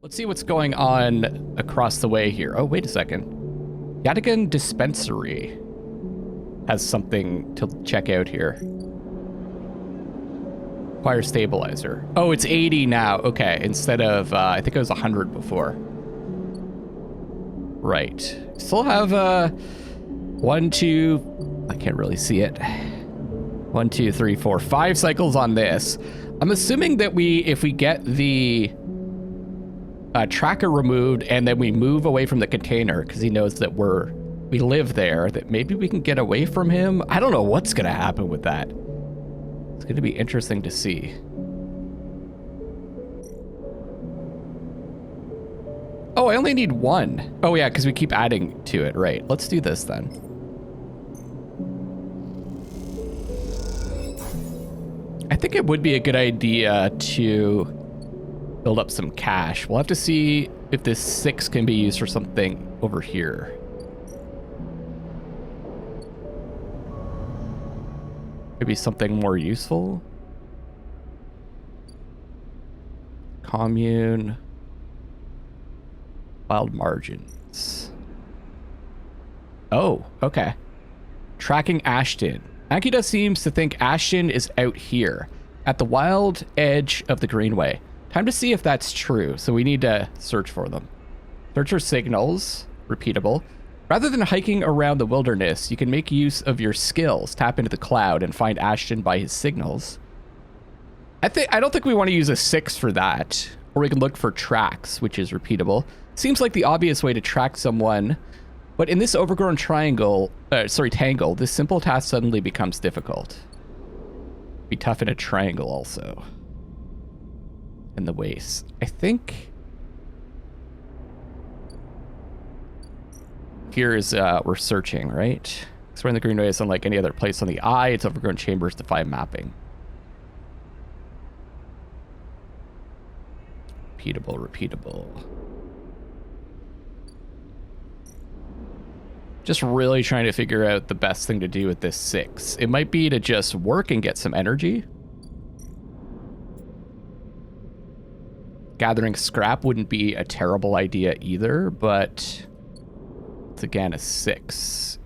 Let's see what's going on across the way here. Oh, wait a second. Yatagan Dispensary has something to check out here. Acquire stabilizer. Oh, it's 80 now. Okay, instead of, I think it was 100 before. Right. Still have, 1, 2, I can't really see it. 1, 2, 3, 4, 5 cycles on this. I'm assuming that if we get the tracker removed and then we move away from the container because he knows that we live there, that maybe we can get away from him. I don't know what's gonna happen with that. It's gonna be interesting to see. Oh, I only need 1. Oh yeah, because we keep adding to it, right? Let's do this then. I think it would be a good idea to build up some cash. We'll have to see if this 6 can be used for something over here. Maybe something more useful. Commune. Wild margins. Oh, okay. Tracking Ashton. Ankhita seems to think Ashton is out here at the wild edge of the Greenway. Time to see if that's true, so we need to search for them. Search for signals, repeatable. Rather than hiking around the wilderness, you can make use of your skills, tap into the cloud, and find Ashton by his signals. I don't think we want to use a 6 for that, or we can look for tracks, which is repeatable. Seems like the obvious way to track someone, but in this overgrown tangle, this simple task suddenly becomes difficult. Be tough in a triangle also. In the waist. I think here is we're searching, right? Exploring the Greenway is unlike any other place on the eye. Its overgrown chambers defy mapping. Repeatable. Just really trying to figure out the best thing to do with this 6. It might be to just work and get some energy. Gathering scrap wouldn't be a terrible idea either, but it's again a 6.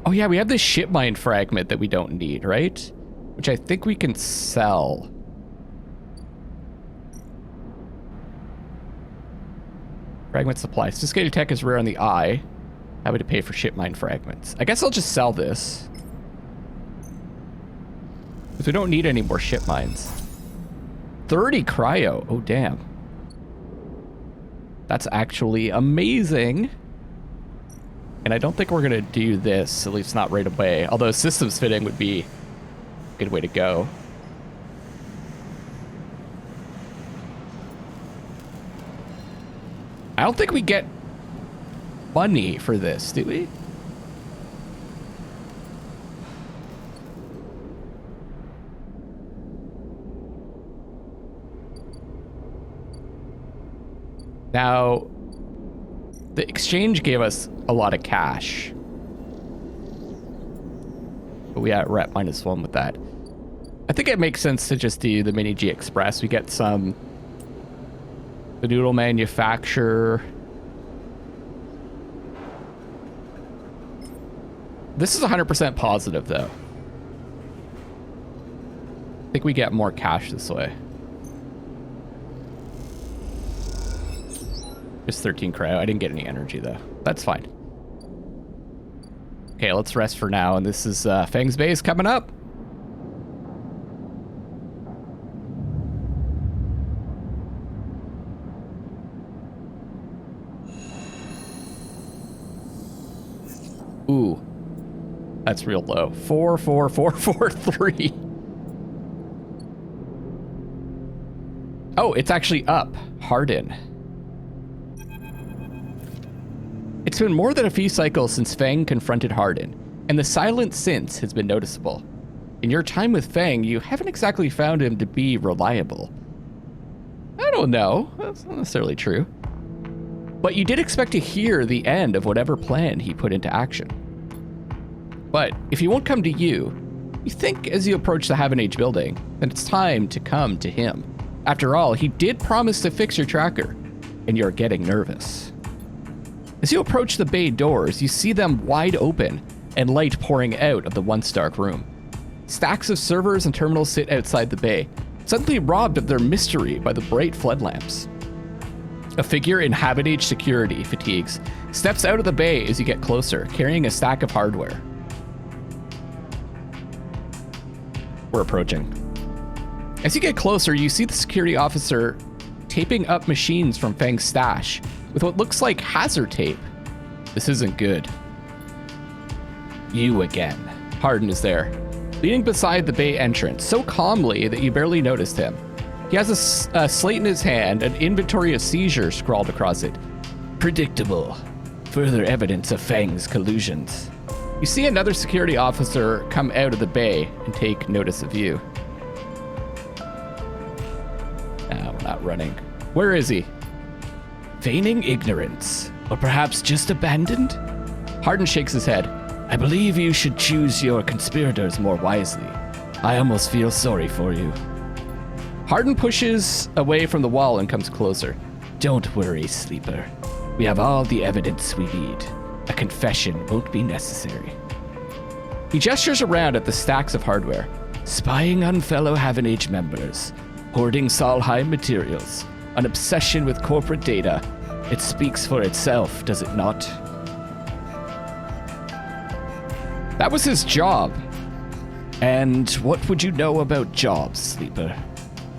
Oh yeah, we have this ship mine fragment that we don't need, right? Which I think we can sell. Fragment supply. Sophisticated tech is rare on the eye. Happy to pay for ship mine fragments. I guess I'll just sell this. Because we don't need any more ship mines. 30 cryo. Oh, damn. That's actually amazing. And I don't think we're going to do this, at least not right away. Although systems fitting would be a good way to go. I don't think we get money for this, do we? Now, the exchange gave us a lot of cash. But we're at -1 with that. I think it makes sense to just do the Mini G Express. We get some... the noodle manufacturer. This is 100% positive, though. I think we get more cash this way. Just 13 cryo. I didn't get any energy, though. That's fine. Okay, let's rest for now. And this is Fang's base coming up. Ooh. That's real low. 44443. Oh, it's actually up. Hardin. It's been more than a few cycles since Fang confronted Hardin, and the silence since has been noticeable. In your time with Fang, you haven't exactly found him to be reliable. I don't know. That's not necessarily true. But you did expect to hear the end of whatever plan he put into action. But if he won't come to you, You think as you approach the Haven Age building that it's time to come to him. After all, he did promise to fix your tracker, and you're getting nervous. As you approach the bay doors, you see them wide open and light pouring out of the once dark room. Stacks of servers and terminals sit outside the bay, suddenly robbed of their mystery by the bright flood lamps. A figure in Haven Age security fatigues steps out of the bay as you get closer, carrying a stack of hardware. We're approaching. As you get closer, you see the security officer taping up machines from Fang's stash with what looks like hazard tape. This isn't good. You again. Hardin is there, leaning beside the bay entrance, so calmly that you barely noticed him. He has a slate in his hand, an inventory of seizure scrawled across it. Predictable. Further evidence of Fang's collusions. You see another security officer come out of the bay and take notice of you. No, we're not running. Where is he? Feigning ignorance, or perhaps just abandoned? Hardin shakes his head. I believe you should choose your conspirators more wisely. I almost feel sorry for you. Hardin pushes away from the wall and comes closer. Don't worry, Sleeper. We have all the evidence we need. A confession won't be necessary. He gestures around at the stacks of hardware. Spying on fellow Haven Age members, hoarding Solheim materials, an obsession with corporate data. It speaks for itself, does it not? That was his job. And what would you know about jobs, Sleeper?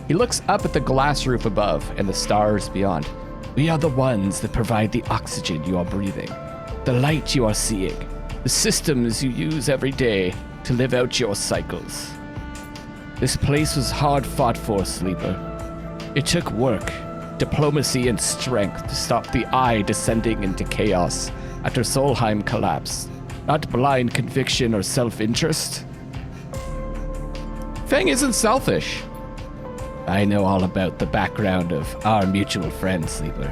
He looks up at the glass roof above and the stars beyond. We are the ones that provide the oxygen you are breathing, the light you are seeing, the systems you use every day to live out your cycles. This place was hard fought for, Sleeper. It took work, diplomacy, and strength to stop the Eye descending into chaos after Solheim collapsed. Not blind conviction or self-interest. Fang isn't selfish. I know all about the background of our mutual friend, Sleeper.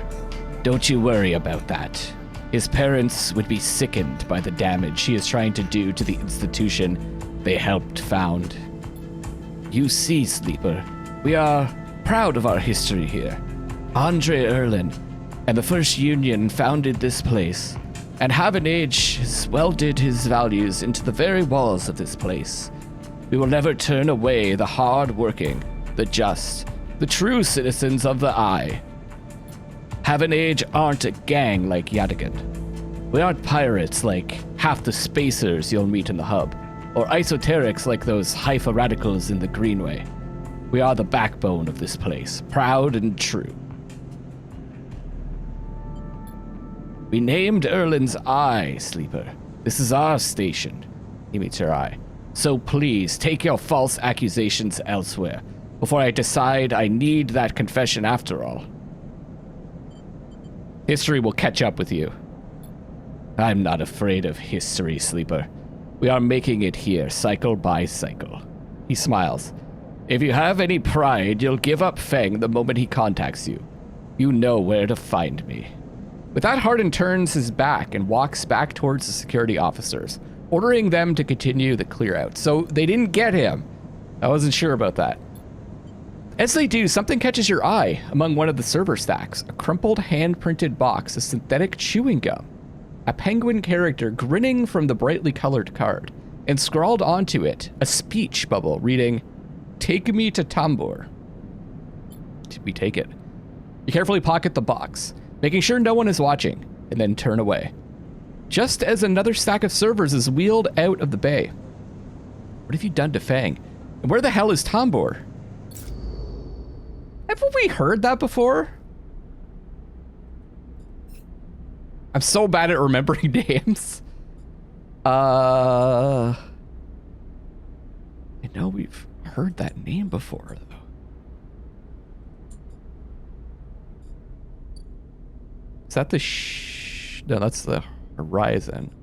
Don't you worry about that. His parents would be sickened by the damage he is trying to do to the institution they helped found. You see, Sleeper, we are proud of our history here. Andre Erlin and the First Union founded this place, and Haven Age has welded his values into the very walls of this place. We will never turn away the hard-working, the just, the true citizens of the Eye. Haven Age aren't a gang like Yatagan. We aren't pirates like half the spacers you'll meet in the hub, or esoterics like those Haifa radicals in the Greenway. We are the backbone of this place, proud and true. We named Erlin's Eye, Sleeper. This is our station. He meets your eye. So please, take your false accusations elsewhere, before I decide I need that confession after all. History will catch up with you. I'm not afraid of history, Sleeper. We are making it here, cycle by cycle. He smiles. If you have any pride, you'll give up Fang the moment he contacts you. You know where to find me. With that, Hardin turns his back and walks back towards the security officers, ordering them to continue the clear out. So they didn't get him. I wasn't sure about that. As they do, something catches your eye among one of the server stacks, a crumpled hand-printed box of synthetic chewing gum. A penguin character grinning from the brightly colored card, and scrawled onto it, a speech bubble reading, "Take me to Tambor." We take it. You carefully pocket the box, making sure no one is watching, and then turn away. Just as another stack of servers is wheeled out of the bay. What have you done to Fang? And where the hell is Tambor? Haven't we heard that before? I'm so bad at remembering names. I know we've heard that name before, though. Is that the no, that's the Horizon.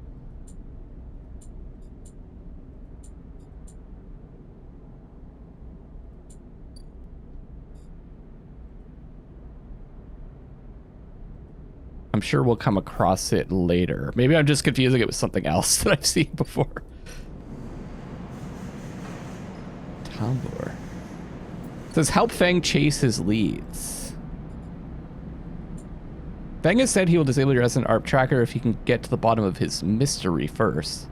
I'm sure we'll come across it later. Maybe I'm just confusing it with something else that I've seen before. tambour. It says help Feng chase his leads. Feng has said he will disable your resident ARP tracker if he can get to the bottom of his mystery first.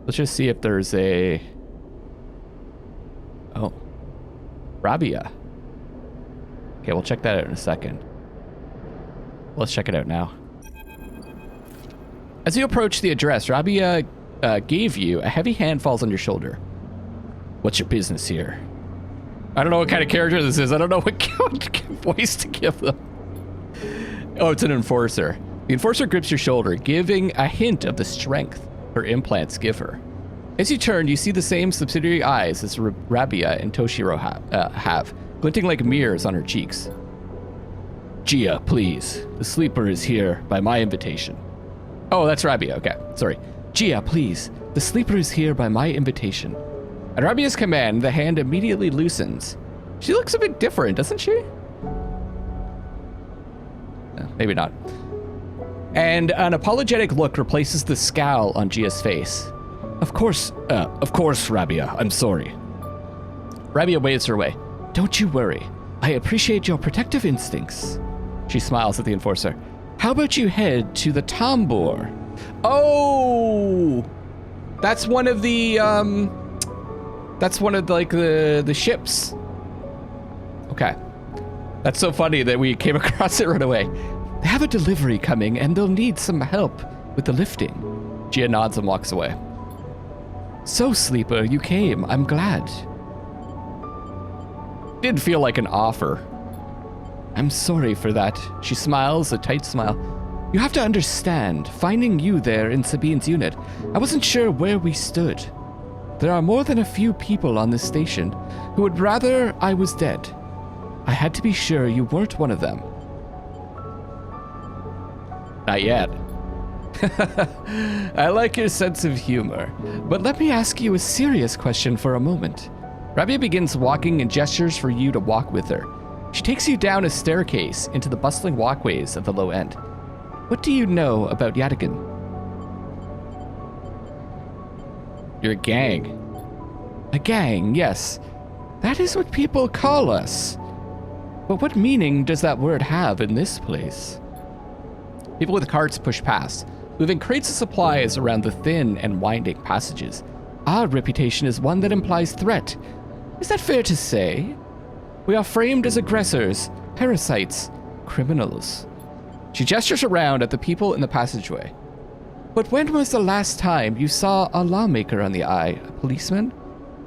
Let's just see if there's a... Oh. Rabia. Okay, we'll check that out in a second. Let's check it out now. As you approach the address, Rabia gave you a heavy hand falls on your shoulder. What's your business here? I don't know what kind of character this is. I don't know what voice to give them. Oh, it's an enforcer. The enforcer grips your shoulder, giving a hint of the strength her implants give her. As you turn, you see the same subsidiary eyes as Rabia and Toshiro have, glinting like mirrors on her cheeks. Gia, please. The sleeper is here by my invitation. Oh, that's Rabia. Okay, sorry. Gia, please. The sleeper is here by my invitation. At Rabia's command, the hand immediately loosens. She looks a bit different, doesn't she? Maybe not. And an apologetic look replaces the scowl on Gia's face. Of course, Rabia, I'm sorry. Rabia waves her away. Don't you worry. I appreciate your protective instincts. She smiles at the enforcer. How about you head to the tambour? Oh! That's one of the, that's one of the ships. Okay. That's so funny that we came across it right away. They have a delivery coming and they'll need some help with the lifting. Gia nods and walks away. So, sleeper, you came. I'm glad. Did feel like an offer. I'm sorry for that. She smiles, a tight smile. You have to understand, finding you there in Sabine's unit, I wasn't sure where we stood. There are more than a few people on this station who would rather I was dead. I had to be sure you weren't one of them. Not yet. I like your sense of humor, but let me ask you a serious question for a moment. Rabia begins walking and gestures for you to walk with her. She takes you down a staircase into the bustling walkways at the low end. What do you know about Yatagan? You're a gang. A gang, yes. That is what people call us. But what meaning does that word have in this place? People with carts push past, moving crates of supplies around the thin and winding passages. Our reputation is one that implies threat. Is that fair to say? We are framed as aggressors, parasites, criminals. She gestures around at the people in the passageway. But when was the last time you saw a lawmaker on the eye? A policeman?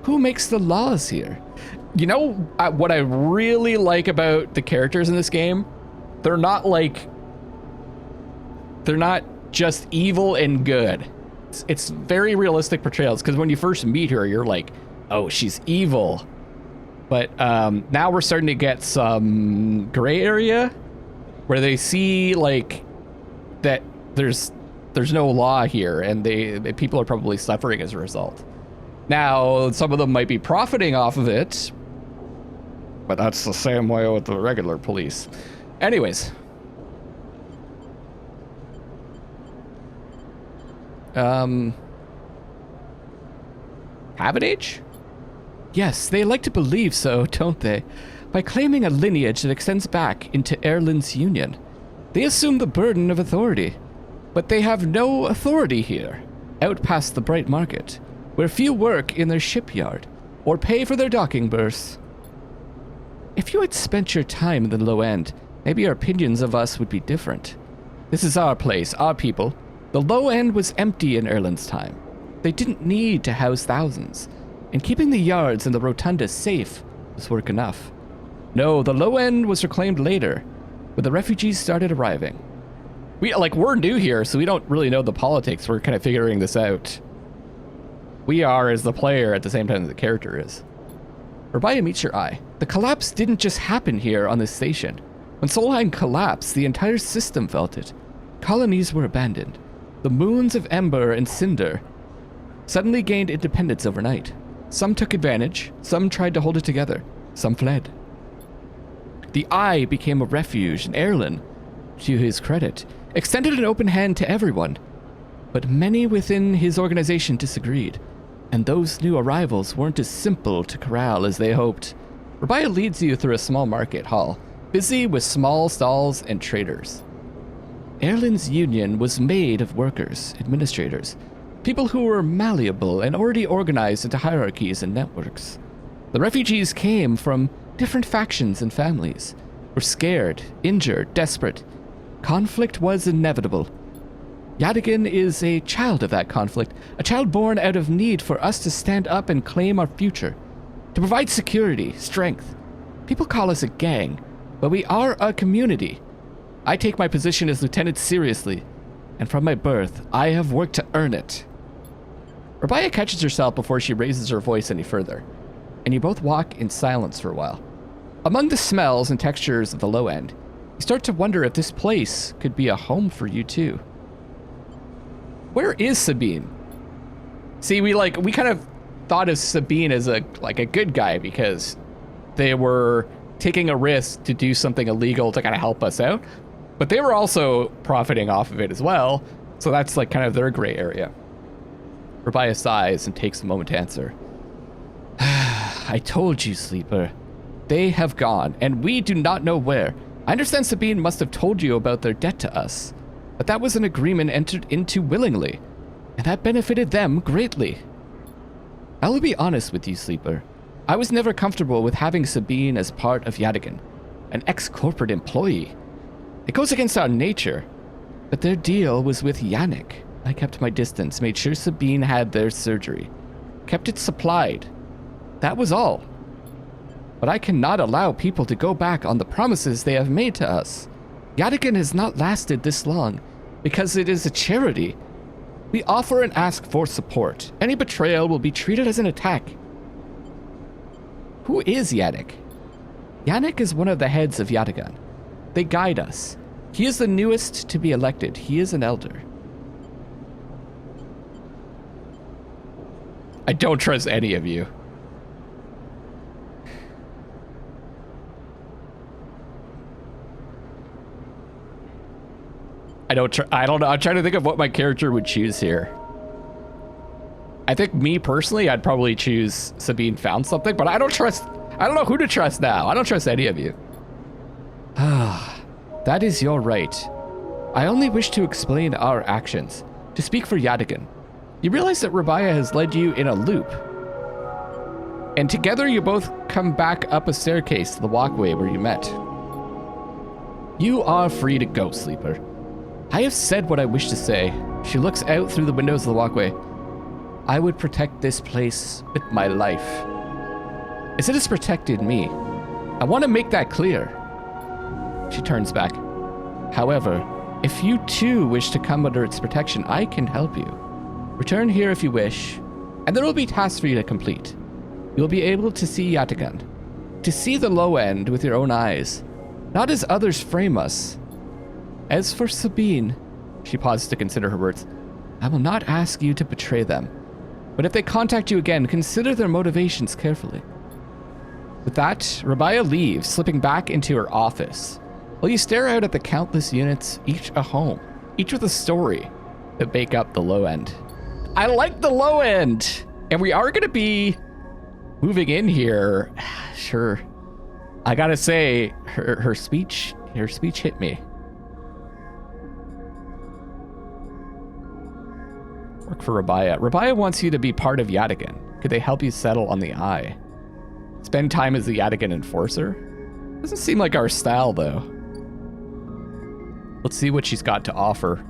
Who makes the laws here? You know what I really like about the characters in this game? They're not just evil and good. It's very realistic portrayals, because when you first meet her, you're like, oh, she's evil. But now we're starting to get some gray area where they see like that there's no law here, and people are probably suffering as a result. Now, some of them might be profiting off of it, but that's the same way with the regular police. Anyways. Have an age? Yes, they like to believe so, don't they? By claiming a lineage that extends back into Erlin's union. They assume the burden of authority, but they have no authority here, out past the bright market, where few work in their shipyard, or pay for their docking berths. If you had spent your time in the low end, maybe your opinions of us would be different. This is our place, our people. The low end was empty in Erlin's time. They didn't need to house thousands, and keeping the yards and the rotunda safe was work enough. No, the low end was reclaimed later, when the refugees started arriving. We're new here, so we don't really know the politics. We're kind of figuring this out. We are as the player at the same time that the character is. Rabia meets your eye. The collapse didn't just happen here on this station. When Solheim collapsed, the entire system felt it. Colonies were abandoned. The moons of Ember and Cinder suddenly gained independence overnight. Some took advantage, some tried to hold it together, some fled. The Eye became a refuge, and Erlin, to his credit, extended an open hand to everyone. But many within his organization disagreed, and those new arrivals weren't as simple to corral as they hoped. Rabia leads you through a small market hall, busy with small stalls and traders. Erlin's union was made of workers, administrators, people who were malleable and already organized into hierarchies and networks. The refugees came from different factions and families, were scared, injured, desperate. Conflict was inevitable. Yatagan is a child of that conflict, a child born out of need for us to stand up and claim our future, to provide security, strength. People call us a gang, but we are a community. I take my position as lieutenant seriously, and from my birth, I have worked to earn it. Rabia catches herself before she raises her voice any further, and you both walk in silence for a while. Among the smells and textures of the low end, you start to wonder if this place could be a home for you too. Where is Sabine? See, we kind of thought of Sabine as a good guy because they were taking a risk to do something illegal to kind of help us out, but they were also profiting off of it as well. So that's like kind of their gray area. Rabia sighs and takes a moment to answer. I told you, Sleeper. They have gone, and we do not know where. I understand Sabine must have told you about their debt to us, but that was an agreement entered into willingly, and that benefited them greatly. I will be honest with you, Sleeper. I was never comfortable with having Sabine as part of Yatagan, an ex-corporate employee. It goes against our nature, but their deal was with Yannick. I kept my distance, made sure Sabine had their surgery, kept it supplied. That was all. But I cannot allow people to go back on the promises they have made to us. Yatagan has not lasted this long because it is a charity. We offer and ask for support. Any betrayal will be treated as an attack. Who is Yannick? Yannick is one of the heads of Yatagan. They guide us. He is the newest to be elected. He is an elder. I don't trust any of you. I don't know. I'm trying to think of what my character would choose here. I think me personally, I'd probably choose Sabine found something, but I don't know who to trust now. I don't trust any of you. That is your right. I only wish to explain our actions, to speak for Yatagan. You realize that Rabia has led you in a loop. And together you both come back up a staircase to the walkway where you met. You are free to go, Sleeper. I have said what I wish to say. She looks out through the windows of the walkway. I would protect this place with my life, as it has protected me. I want to make that clear. She turns back. However, if you too wish to come under its protection, I can help you. Return here if you wish, and there will be tasks for you to complete. You will be able to see Yatagan, to see the low end with your own eyes, not as others frame us. As for Sabine, she pauses to consider her words, I will not ask you to betray them, but if they contact you again, consider their motivations carefully. With that, Rabia leaves, slipping back into her office, while you stare out at the countless units, each a home, each with a story, that make up the low end. I like the low end! And we are going to be moving in here. Sure. I gotta say, her speech hit me. Work for Rabia. Rabia wants you to be part of Yatagan. Could they help you settle on the eye? Spend time as the Yatagan enforcer? Doesn't seem like our style, though. Let's see what she's got to offer.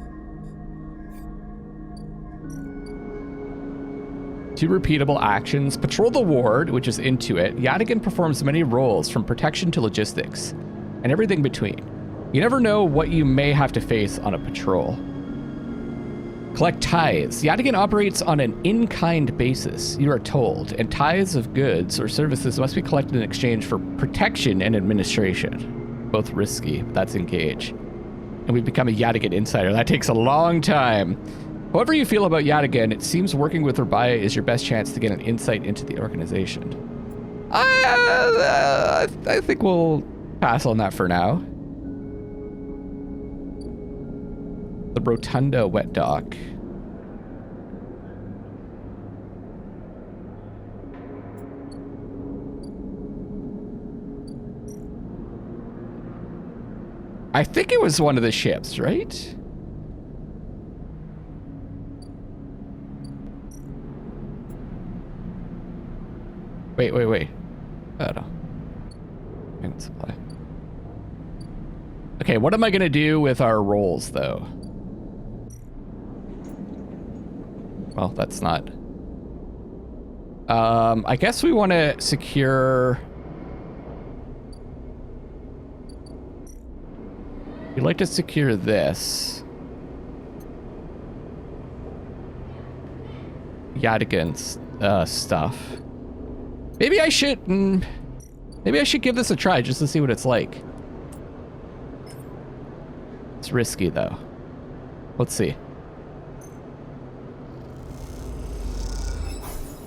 2 repeatable actions. Patrol the ward, which is into it. Yatagan performs many roles, from protection to logistics, and everything between. You never know what you may have to face on a patrol. Collect tithes. Yatagan operates on an in-kind basis, you are told, and tithes of goods or services must be collected in exchange for protection and administration. Both risky, but that's engage. And we've become a Yatagan insider. That takes a long time. However you feel about Yatagan, it seems working with Rabia is your best chance to get an insight into the organization. I think we'll pass on that for now. The Rotunda wet dock. I think it was one of the ships, right? Wait. Oh, no. Main supply. Okay, what am I gonna do with our rolls, though? Well, that's not... I guess we want to secure... We'd like to secure this. Yatagan's stuff. Maybe I should give this a try just to see what it's like. It's risky though. Let's see.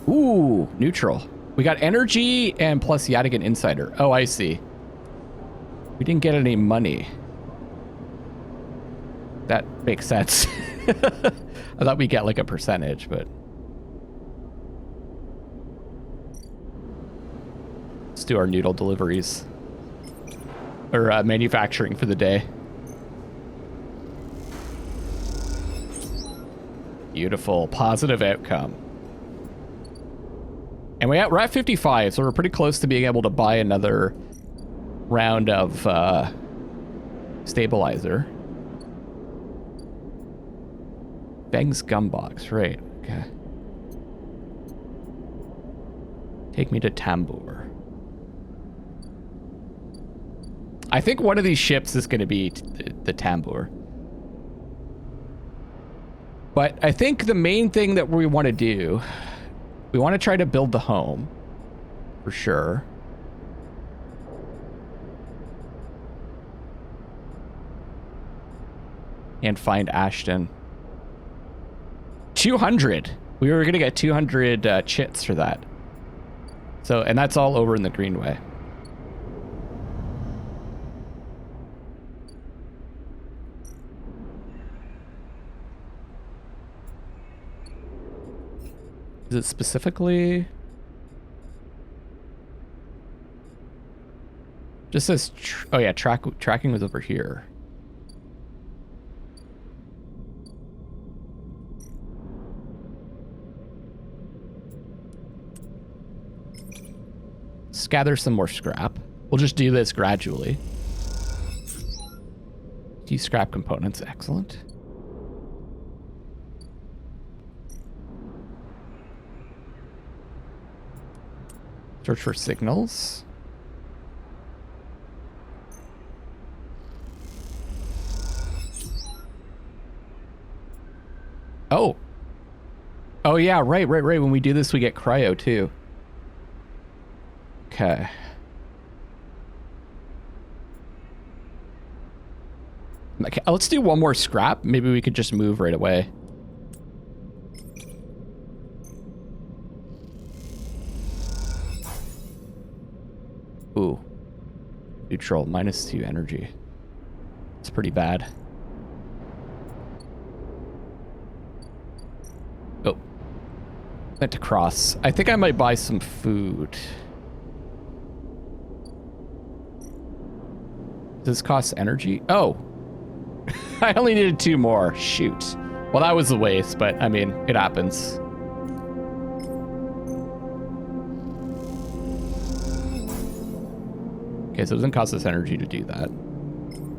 Ooh, neutral. We got energy and plus Yatagan Insider. Oh, I see. We didn't get any money. That makes sense. I thought we'd get like a percentage, but... Let's do our noodle deliveries. Or manufacturing for the day. Beautiful. Positive outcome. And we're at 55, so we're pretty close to being able to buy another round of stabilizer. Bang's gum box, right, okay. Take me to Tambor. I think one of these ships is going to be the Tambor. But I think the main thing that we want to do, we want to try to build the home, for sure. And find Ashton. 200. We were going to get 200 chits for that. So, and that's all over in the Greenway. Is it specifically? Just says, oh yeah, tracking was over here. Let's gather some more scrap. We'll just do this gradually. Scrap components, excellent. Search for signals. Oh. Oh yeah, right. When we do this, we get cryo too. Okay. Okay, let's do one more scrap. Maybe we could just move right away. Ooh. Neutral, -2 energy. It's pretty bad. Oh. Meant to cross. I think I might buy some food. Does this cost energy? Oh. I only needed 2 more. Shoot. Well, that was a waste, but I mean, it happens. Okay, so it doesn't cost us energy to do that.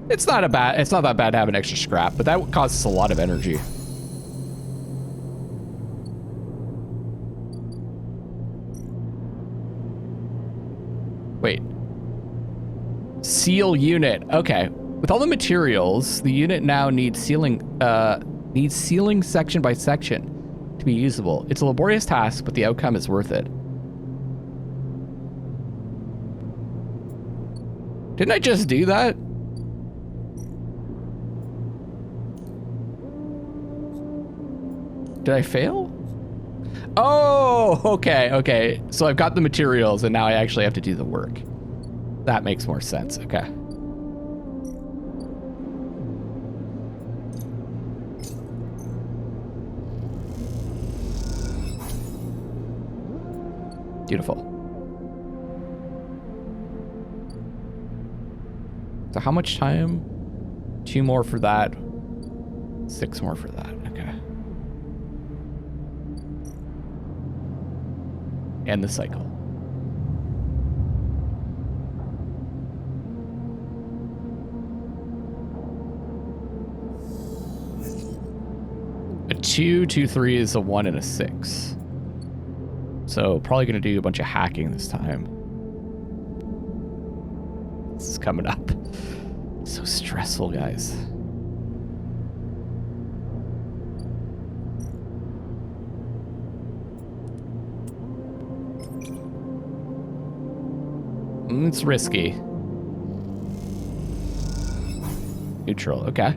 It's not that bad to have an extra scrap, but that costs us a lot of energy. Wait. Seal unit. Okay. With all the materials, the unit now needs sealing section by section to be usable. It's a laborious task, but the outcome is worth it. Didn't I just do that? Did I fail? Oh, okay. So I've got the materials and now I actually have to do the work. That makes more sense, okay. Beautiful. So how much time? 2 more for that. 6 more for that. Okay. End the cycle. A 2, 2, 3 is a 1 and a 6. So probably gonna do a bunch of hacking this time. This is coming up. So stressful, guys. It's risky. Neutral, okay.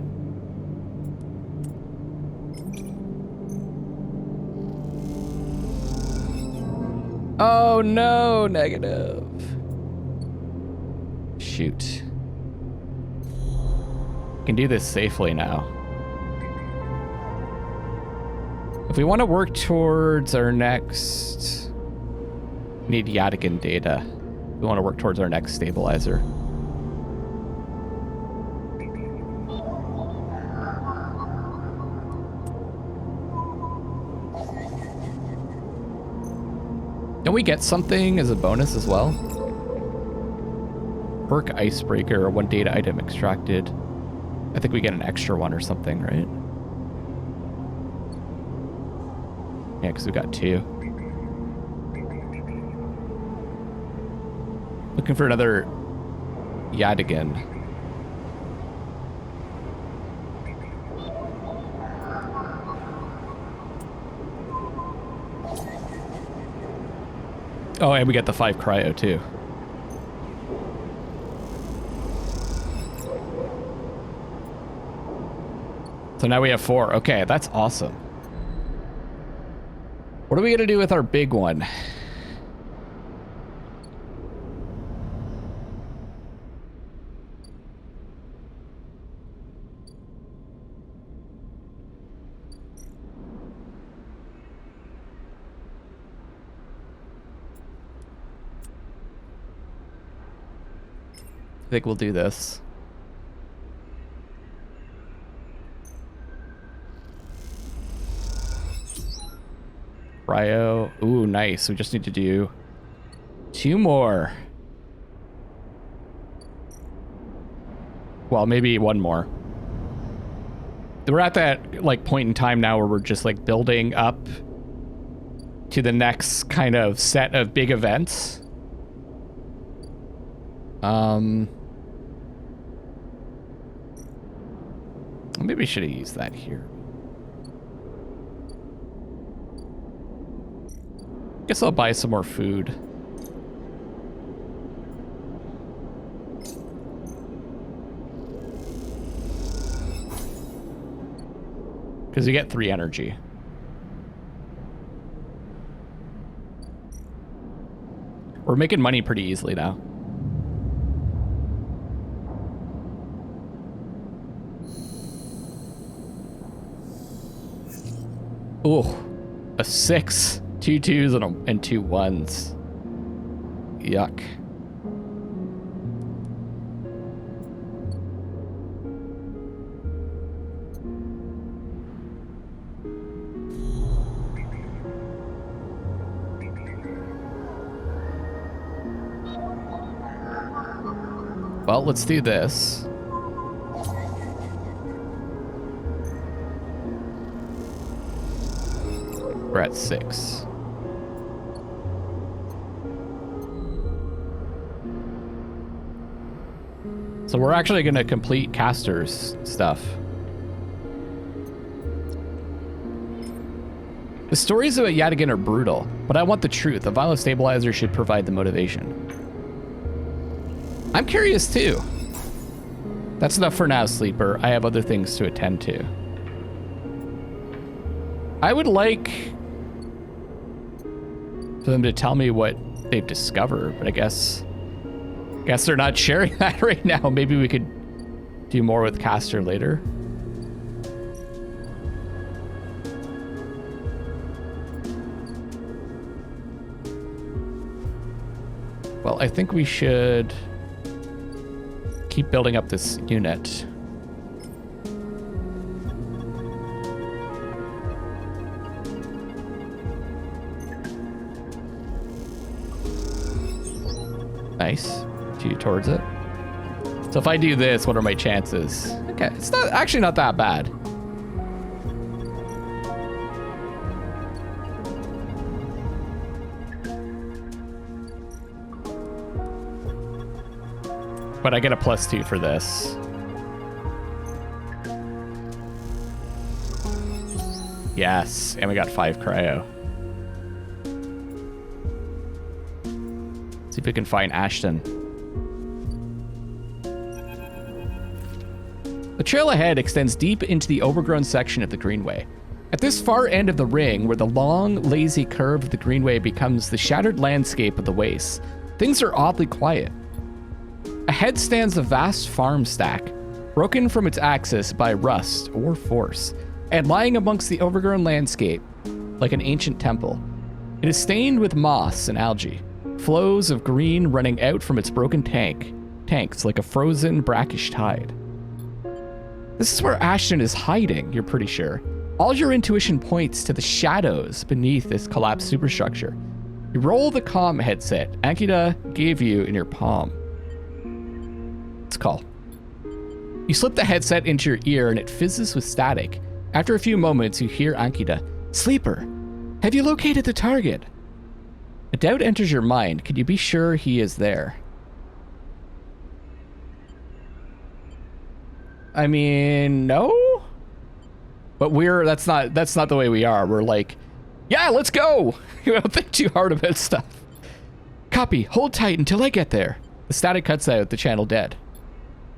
Oh no, negative. Shoot. Can do this safely now. If we want to work towards our next... Need Yatagan data. We want to work towards our next stabilizer. Don't we get something as a bonus as well? Perk icebreaker, 1 data item extracted. I think we get an extra one or something, right? Yeah, because we got 2. Looking for another Yatagan. Oh, and we get the 5 cryo too. So now we have 4. Okay, that's awesome. What are we gonna do with our big one? I think we'll do this. Cryo. Ooh, nice. We just need to do 2 more. Well, maybe 1 more. We're at that like point in time now where we're just like building up to the next kind of set of big events. Maybe we should have used that here. Guess I'll buy some more food. Because you get 3 energy. We're making money pretty easily now. Ooh, a 6, 2 2s and 2 1s. Yuck. Well, let's do this. We're at 6. So we're actually going to complete Caster's stuff. The stories about Yatagan are brutal, but I want the truth. A violent stabilizer should provide the motivation. I'm curious too. That's enough for now, Sleeper. I have other things to attend to. I would like for them to tell me what they've discovered, but I guess they're not sharing that right now. Maybe we could do more with Caster later. Well, I think we should keep building up this unit. Nice. Two towards it. So if I do this, what are my chances? Okay, it's not actually not that bad. But I get a +2 for this. Yes, and we got 5 cryo. See if we can find Ashton. The trail ahead extends deep into the overgrown section of the Greenway. At this far end of the ring, where the long, lazy curve of the Greenway becomes the shattered landscape of the waste, things are oddly quiet. Ahead stands a vast farm stack, broken from its axis by rust or force, and lying amongst the overgrown landscape like an ancient temple. It is stained with moss and algae, flows of green running out from its broken tanks like a frozen, brackish tide. This is where Ashton is hiding, you're pretty sure. All your intuition points to the shadows beneath this collapsed superstructure. You roll the comm headset Ankhita gave you in your palm. Let's call. You slip the headset into your ear and it fizzes with static. After a few moments, you hear Ankhita. Sleeper, have you located the target? A doubt enters your mind. Can you be sure he is there? I mean, no? But that's not the way we are. We're like, yeah, let's go. You don't think too hard about stuff. Copy, hold tight until I get there. The static cuts out, the channel dead.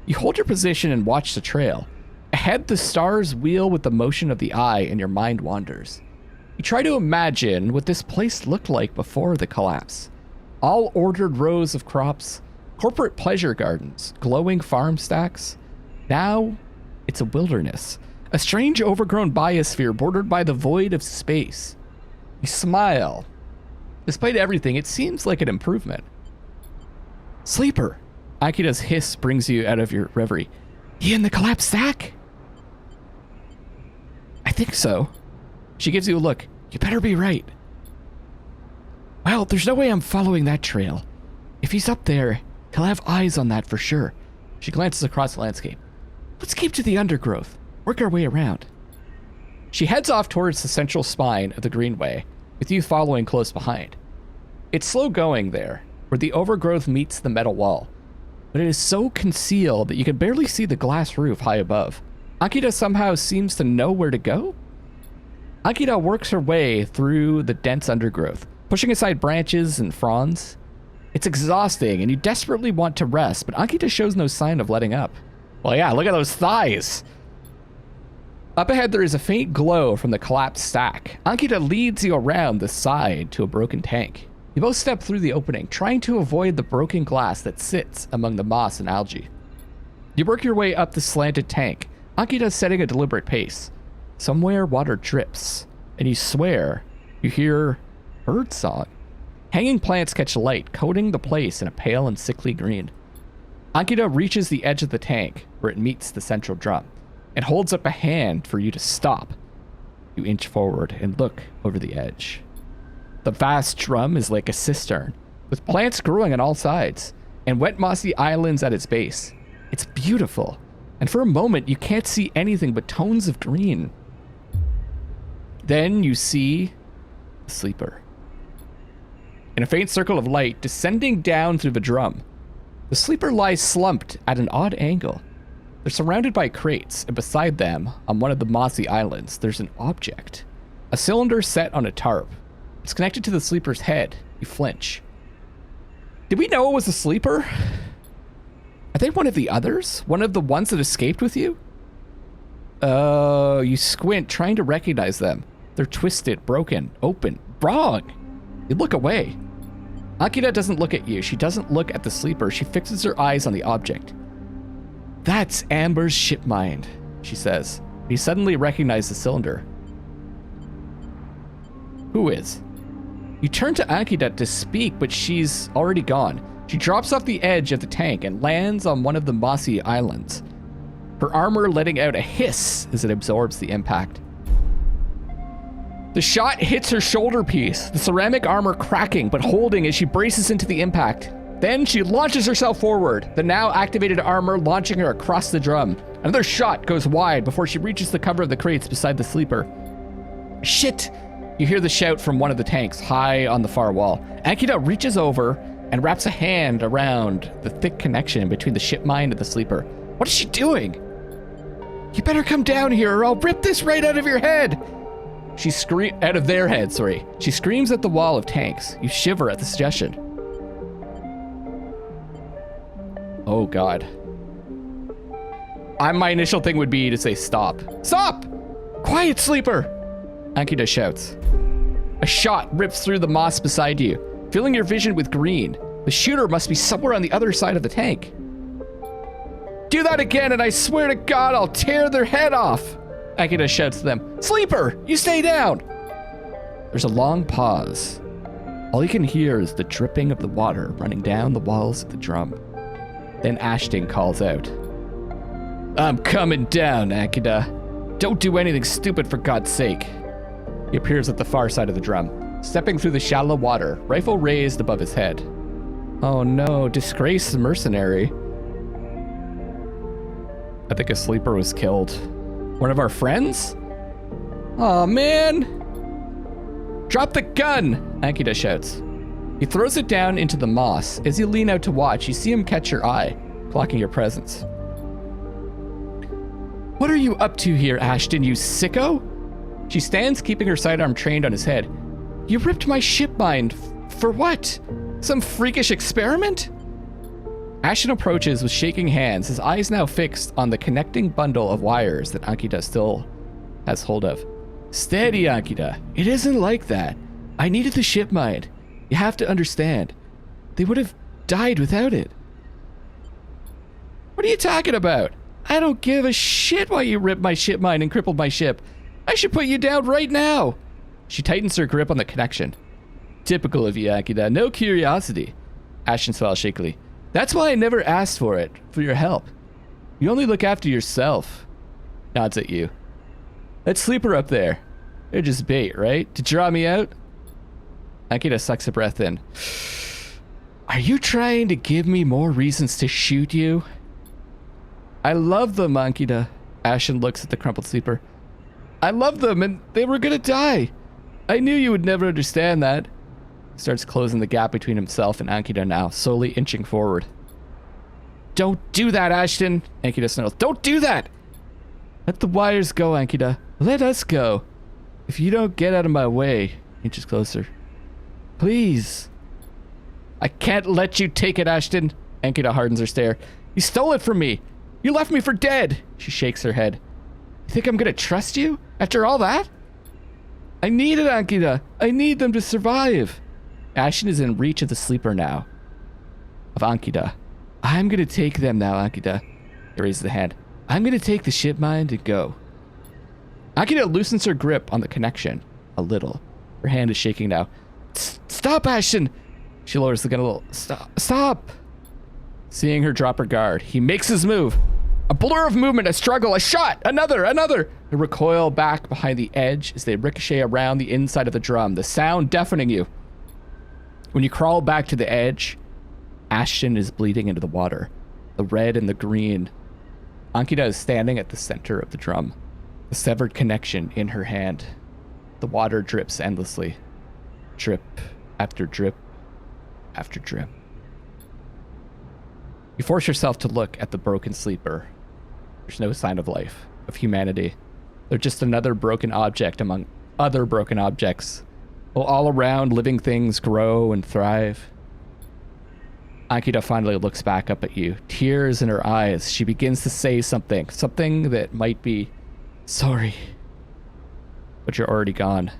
You hold your position and watch the trail. Ahead, the stars wheel with the motion of the eye and your mind wanders. You try to imagine what this place looked like before the collapse. All ordered rows of crops, corporate pleasure gardens, glowing farm stacks. Now, it's a wilderness. A strange overgrown biosphere bordered by the void of space. You smile. Despite everything, it seems like an improvement. Sleeper. Ankhita's hiss brings you out of your reverie. He in the collapsed stack? I think so. She gives you a look. You better be right. Well, there's no way I'm following that trail. If he's up there, he'll have eyes on that for sure. She glances across the landscape. Let's keep to the undergrowth. Work our way around. She heads off towards the central spine of the Greenway, with you following close behind. It's slow going there, where the overgrowth meets the metal wall, but it is so concealed that you can barely see the glass roof high above. Ankhita somehow seems to know where to go? Ankhita works her way through the dense undergrowth, pushing aside branches and fronds. It's exhausting, and you desperately want to rest, but Ankhita shows no sign of letting up. Well, yeah, look at those thighs! Up ahead, there is a faint glow from the collapsed stack. Ankhita leads you around the side to a broken tank. You both step through the opening, trying to avoid the broken glass that sits among the moss and algae. You work your way up the slanted tank, Ankhita setting a deliberate pace. Somewhere water drips, and you swear you hear birdsong. Hanging plants catch light, coating the place in a pale and sickly green. Ankhita reaches the edge of the tank, where it meets the central drum, and holds up a hand for you to stop. You inch forward and look over the edge. The vast drum is like a cistern, with plants growing on all sides, and wet mossy islands at its base. It's beautiful, and for a moment you can't see anything but tones of green. Then you see the sleeper. In a faint circle of light descending down through the drum, the sleeper lies slumped at an odd angle. They're surrounded by crates, and beside them, on one of the mossy islands, there's an object. A cylinder set on a tarp. It's connected to the sleeper's head. You flinch. Did we know it was a sleeper? Are they one of the others? One of the ones that escaped with you? Oh, you squint, trying to recognize them. They're twisted, broken, open, wrong. You look away. Ankhita doesn't look at you. She doesn't look at the sleeper. She fixes her eyes on the object. That's Amber's ship mind, she says. You suddenly recognize the cylinder. Who is? You turn to Ankhita to speak, but she's already gone. She drops off the edge of the tank and lands on one of the mossy islands, her armor letting out a hiss as it absorbs the impact. The shot hits her shoulder piece, the ceramic armor cracking but holding as she braces into the impact. Then she launches herself forward, the now activated armor launching her across the drum. Another shot goes wide before she reaches the cover of the crates beside the sleeper. Shit! You hear the shout from one of the tanks high on the far wall. Ankhita reaches over and wraps a hand around the thick connection between the ship mine and the sleeper. What is she doing? You better come down here or I'll rip this right out of your head! Out of their head, sorry. She screams at the wall of tanks. You shiver at the suggestion. Oh God. My initial thing would be to say stop. Stop! Quiet, sleeper! Ankhita shouts. A shot rips through the moss beside you, filling your vision with green. The shooter must be somewhere on the other side of the tank. Do that again and I swear to God I'll tear their head off! Ankhita shouts to them. Sleeper, you stay down! There's a long pause. All you can hear is the dripping of the water running down the walls of the drum. Then Ashton calls out. I'm coming down, Ankhita. Don't do anything stupid for God's sake. He appears at the far side of the drum, stepping through the shallow water, rifle raised above his head. Oh no, disgraced mercenary. I think a sleeper was killed. One of our friends? Oh man! Drop the gun! Ankhita shouts. He throws it down into the moss. As you lean out to watch, you see him catch your eye, clocking your presence. What are you up to here, Ashton, you sicko? She stands, keeping her sidearm trained on his head. You ripped my ship mine. For what? Some freakish experiment? Ashton approaches with shaking hands, his eyes now fixed on the connecting bundle of wires that Ankhita still has hold of. Steady, Ankhita. It isn't like that. I needed the ship mine. You have to understand. They would have died without it. What are you talking about? I don't give a shit why you ripped my ship mine and crippled my ship. I should put you down right now. She tightens her grip on the connection. Typical of you, Ankhita. No curiosity. Ashton smiles shakily. That's why I never asked for it, for your help. You only look after yourself. Nods at you. That sleeper up there. They're just bait, right? To draw me out? Ankhita sucks a breath in. Are you trying to give me more reasons to shoot you? I love them, Ankhita. Ashton looks at the crumpled sleeper. I love them and they were gonna die. I knew you would never understand that. He starts closing the gap between himself and Ankhita now, slowly inching forward. Don't do that, Ashton. Ankhita snarls. Don't do that. Let the wires go, Ankhita. Let us go. If you don't get out of my way, inches closer. Please. I can't let you take it, Ashton. Ankhita hardens her stare. You stole it from me. You left me for dead. She shakes her head. You think I'm gonna trust you after all that? I need it, Ankhita. I need them to survive. Ashton is in reach of the sleeper now. Of Ankhita. I'm gonna take them now, Ankhita. He raises the hand. I'm gonna take the ship mine and go. Ankhita loosens her grip on the connection. A little. Her hand is shaking now. Stop, Ashton! She lowers the gun a little. Stop! Seeing her drop her guard, he makes his move. A blur of movement, a struggle, a shot, another. They recoil back behind the edge as they ricochet around the inside of the drum, the sound deafening you. When you crawl back to the edge, Ashton is bleeding into the water, the red and the green. Ankhita is standing at the center of the drum, the severed connection in her hand. The water drips endlessly, drip after drip after drip. You force yourself to look at the broken sleeper. There's no sign of life, of humanity. They're just another broken object among other broken objects, while all around living things grow and thrive. Ankhita finally looks back up at you, tears in her eyes. She begins to say something that might be sorry, but you're already gone.